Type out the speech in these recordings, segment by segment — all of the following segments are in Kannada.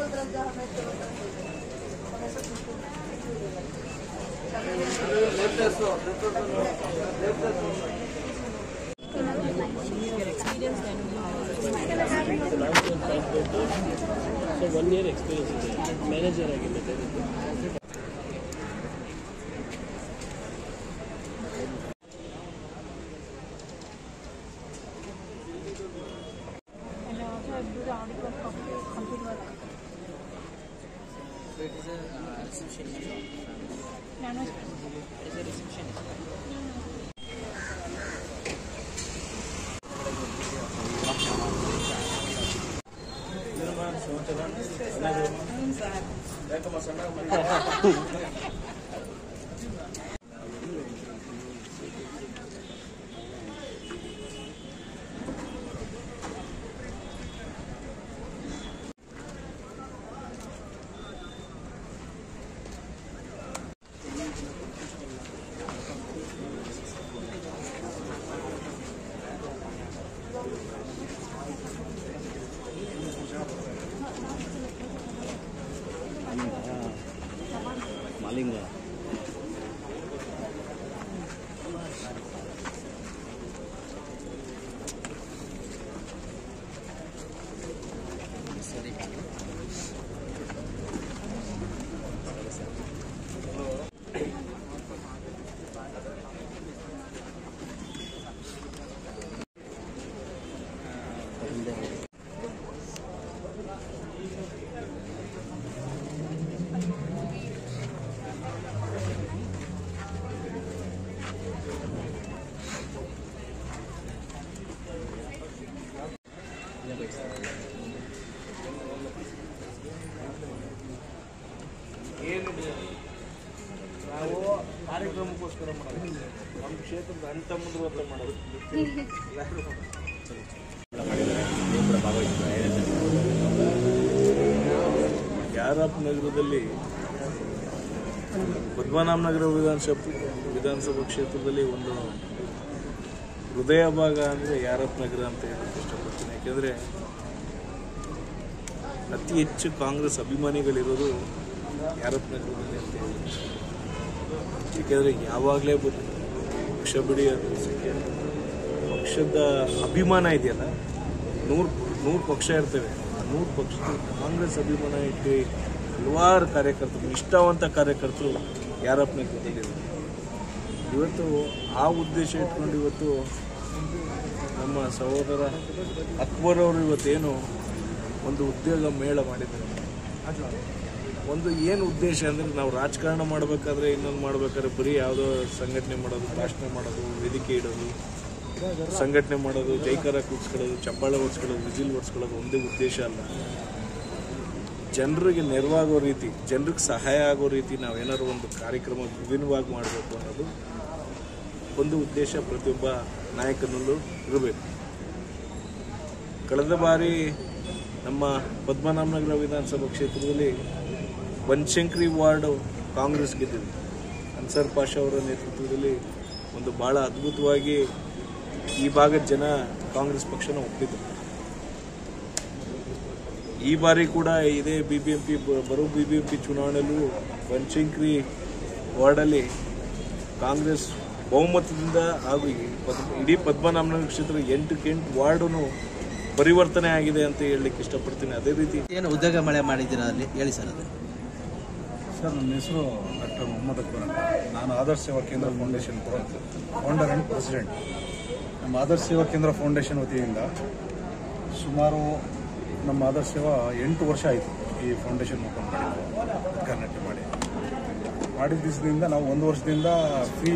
So 1 year experience is manager ಆಗಿದ್ದೆ. It is a receptionist. No. It is a receptionist. Malinga. ನಾವು ಕಾರ್ಯಕ್ರಮಕ್ಕೋಸ್ಕರ ಮಾಡೋದು ನಮ್ಮ ಕ್ಷೇತ್ರದ ಅಂಟ ಮುಂದುವರ್ತ ಮಾಡೋದು ಯಾರಪ್ಪ ನಗರದಲ್ಲಿ ಪದ್ಮನಾಭನಗರ ವಿಧಾನಸಭಾ ಕ್ಷೇತ್ರದಲ್ಲಿ ಒಂದು ಹೃದಯ ಭಾಗ ಅಂದರೆ ಯಾರಪ್ಪ ನಗರ ಅಂತ ಹೇಳಕ್ಕೆ ಇಷ್ಟಪಡ್ತೀನಿ. ಯಾಕೆಂದರೆ ಅತಿ ಹೆಚ್ಚು ಕಾಂಗ್ರೆಸ್ ಅಭಿಮಾನಿಗಳಿರೋದು ಯಾರಪ್ಪ ನಗರದಲ್ಲಿ ಅಂತ ಹೇಳಿ. ಏಕೆಂದರೆ ಯಾವಾಗಲೇ ಪಕ್ಷ ಬಿಡಿ ಪಕ್ಷದ ಅಭಿಮಾನ ಇದೆಯಲ್ಲ, ನೂರು ಪಕ್ಷ ಇರ್ತೇವೆ, ಆ 100 ಪಕ್ಷದ ಕಾಂಗ್ರೆಸ್ ಅಭಿಮಾನ ಇಟ್ಟು ಹಲವಾರು ಕಾರ್ಯಕರ್ತರು, ನಿಷ್ಠಾವಂತ ಕಾರ್ಯಕರ್ತರು ಯಾರಪ್ಪ ನಗರದಲ್ಲಿದ್ದಾರೆ. ಇವತ್ತು ಆ ಉದ್ದೇಶ ಇಟ್ಕೊಂಡು ಇವತ್ತು ನಮ್ಮ ಸಹೋದರ ಅಕ್ಬರ್ ಅವರು ಇವತ್ತೇನು ಒಂದು ಉದ್ಯೋಗ ಮೇಳ ಮಾಡಿದ್ದಾರೆ. ಒಂದು ಏನು ಉದ್ದೇಶ ಅಂದರೆ, ನಾವು ರಾಜಕಾರಣ ಮಾಡಬೇಕಾದ್ರೆ ಇನ್ನೊಂದು ಮಾಡಬೇಕಾದ್ರೆ ಬರೀ ಯಾವುದೋ ಸಂಘಟನೆ ಮಾಡೋದು, ಭಾಷಣ ಮಾಡೋದು, ವೇದಿಕೆ ಇಡೋದು, ಸಂಘಟನೆ ಮಾಡೋದು, ಜೈಕಾರ ಕೂರಿಸ್ಕೊಳ್ಳೋದು, ಚಪ್ಪಾಳೆ ಓಡಿಸ್ಕೊಳ್ಳೋದು, ವಿಜಿಲ್ ಓಡಿಸ್ಕೊಳ್ಳೋದು ಒಂದೇ ಉದ್ದೇಶ ಅಲ್ಲ. ಜನರಿಗೆ ನೆರವಾಗೋ ರೀತಿ, ಜನರಿಗೆ ಸಹಾಯ ಆಗೋ ರೀತಿ ನಾವೇನಾದ್ರು ಒಂದು ಕಾರ್ಯಕ್ರಮ ವಿಭಿನ್ನವಾಗಿ ಮಾಡಬೇಕು ಅನ್ನೋದು ಒಂದು ಉದ್ದೇಶ ಪ್ರತಿಯೊಬ್ಬ ನಾಯಕನಲ್ಲೂ ಇರಬೇಕು. ಕಳೆದ ಬಾರಿ ನಮ್ಮ ಪದ್ಮನಾಭನಗರ ವಿಧಾನಸಭಾ ಕ್ಷೇತ್ರದಲ್ಲಿ ಬನಶಂಕರಿ ವಾರ್ಡು ಕಾಂಗ್ರೆಸ್ ಗೆದ್ದಿದೆ. ಅನ್ಸರ್ ಪಾಷಾ ಅವರ ನೇತೃತ್ವದಲ್ಲಿ ಒಂದು ಭಾಳ ಅದ್ಭುತವಾಗಿ ಈ ಭಾಗದ ಜನ ಕಾಂಗ್ರೆಸ್ ಪಕ್ಷನ ಒಪ್ಪಿದ್ರು. ಈ ಬಾರಿ ಕೂಡ ಇದೇ ಬರೋ BBMP ಚುನಾವಣೆಯಲ್ಲೂ ಬನಶಂಕರಿ ವಾರ್ಡಲ್ಲಿ ಕಾಂಗ್ರೆಸ್ ಬಹುಮತದಿಂದ ಹಾಗೂ ಇಡೀ ಪದ್ಮನಾಭನಗರ ಕ್ಷೇತ್ರ 8 ವಾರ್ಡೂ ಪರಿವರ್ತನೆ ಆಗಿದೆ ಅಂತ ಹೇಳಲಿಕ್ಕೆ ಇಷ್ಟಪಡ್ತೀನಿ. ಅದೇ ರೀತಿ ಏನು ಉದ್ಯೋಗ ಮಳೆ ಮಾಡಿದ್ದೀರಾ ಅಲ್ಲಿ ಹೇಳಿ ಸರ್. ಅದು ಸರ್, ನನ್ನ ಹೆಸರು ಡಾಕ್ಟರ್ ಮೊಹಮ್ಮದ್ ಅಕ್ಬರ್ ಅಂತ. ನಾನು ಆದರ್ಶ ಸೇವಾ ಕೇಂದ್ರ ಫೌಂಡೇಶನ್ ಫೌಂಡರ್ ಆ್ಯಂಡ್ ಪ್ರೆಸಿಡೆಂಟ್. ನಮ್ಮ ಆದರ್ಶ ಸೇವಾ ಕೇಂದ್ರ ಫೌಂಡೇಶನ್ ವತಿಯಿಂದ ಸುಮಾರು ನಮ್ಮ ಆದರ್ಶ ಸೇವಾ 8 ವರ್ಷ ಆಯಿತು ಈ ಫೌಂಡೇಶನ್ ಓಪನ್ ಉದ್ಘಾಟನೆ ಮಾಡಿದ ದಿವಸದಿಂದ ನಾವು 1 ವರ್ಷದಿಂದ ಫ್ರೀ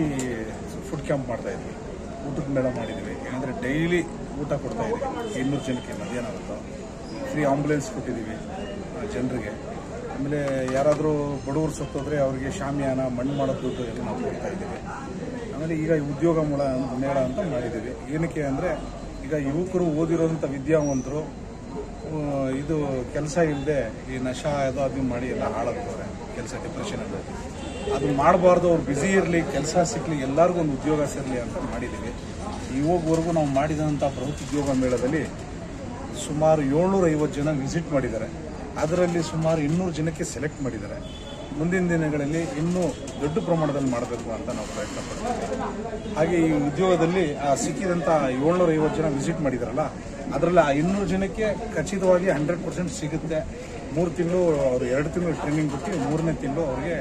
ಫುಡ್ ಕ್ಯಾಂಪ್ ಮಾಡ್ತಾಯಿದ್ವಿ. ಊಟದ ಮೇಳ ಮಾಡಿದ್ದೀವಿ. ಏನಂದರೆ ಡೈಲಿ ಊಟ ಕೊಡ್ತಾಯಿದ್ದೀವಿ 200 ಜನಕ್ಕೆ ಮಧ್ಯಾಹ್ನ ಹೊತ್ತು. ಫ್ರೀ ಆಂಬುಲೆನ್ಸ್ ಕೊಟ್ಟಿದ್ದೀವಿ ಜನರಿಗೆ. ಆಮೇಲೆ ಯಾರಾದರೂ ಬಡವರು ಸತ್ತೋದ್ರೆ ಅವರಿಗೆ ಶಾಮಿಯಾನ, ಮಣ್ಣು ಮಾಡೋ ದುಡ್ಡು ಎಲ್ಲ ನಾವು ಕೊಡ್ತಾಯಿದ್ದೀವಿ. ಆಮೇಲೆ ಈಗ ಉದ್ಯೋಗ ಮೇಳ ಅಂತ ಮಾಡಿದ್ದೀವಿ. ಏನಕ್ಕೆ ಅಂದರೆ, ಈಗ ಯುವಕರು ಓದಿರೋಂಥ ವಿದ್ಯಾವಂತರು ಇದು ಕೆಲಸ ಇಲ್ಲದೆ ಈ ನಶಾ ಅದು ಮಾಡಿ ಎಲ್ಲ ಹಾಳಾಗ್ತವ್ರೆ. ಕೆಲಸ ಡಿಪ್ರೆಷನಲ್ಲಿ ಅದು ಮಾಡಬಾರ್ದು. ಅವ್ರು ಬ್ಯುಸಿ ಇರಲಿ, ಕೆಲಸ ಸಿಗಲಿ, ಎಲ್ಲರಿಗೂ ಒಂದು ಉದ್ಯೋಗ ಸಿಗಲಿ ಅಂತ ಮಾಡಿದ್ದೀವಿ. ಇವಾಗವರೆಗೂ ನಾವು ಮಾಡಿದಂಥ ಬೃಹತ್ ಉದ್ಯೋಗ ಮೇಳದಲ್ಲಿ ಸುಮಾರು 750 ಜನ ವಿಸಿಟ್ ಮಾಡಿದ್ದಾರೆ. ಅದರಲ್ಲಿ ಸುಮಾರು 200 ಜನಕ್ಕೆ ಸೆಲೆಕ್ಟ್ ಮಾಡಿದ್ದಾರೆ. ಮುಂದಿನ ದಿನಗಳಲ್ಲಿ ಇನ್ನೂ ದೊಡ್ಡ ಪ್ರಮಾಣದಲ್ಲಿ ಮಾಡಬೇಕು ಅಂತ ನಾವು ಪ್ರಯತ್ನ ಪಡ್ತೀವಿ. ಹಾಗೆ ಈ ಉದ್ಯೋಗದಲ್ಲಿ ಸಿಕ್ಕಿದಂಥ 750 ಜನ ವಿಸಿಟ್ ಮಾಡಿದಾರಲ್ಲ, ಅದರಲ್ಲಿ ಆ 200 ಜನಕ್ಕೆ ಖಚಿತವಾಗಿ 100% ಸಿಗುತ್ತೆ. 3 ತಿಂಗಳು ಅವರು 2 ತಿಂಗಳು ಟ್ರೈನಿಂಗ್ ಬಿಟ್ಟು 3ನೇ ತಿಂಗಳು ಅವ್ರಿಗೆ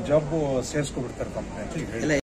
ಜಾಬ್ ಸೇರಿಸ್ಕೊಬಿಡ್ತಾರೆ ಕಂಪ್ನಿ ಅಂತ ಹೇಳಿ.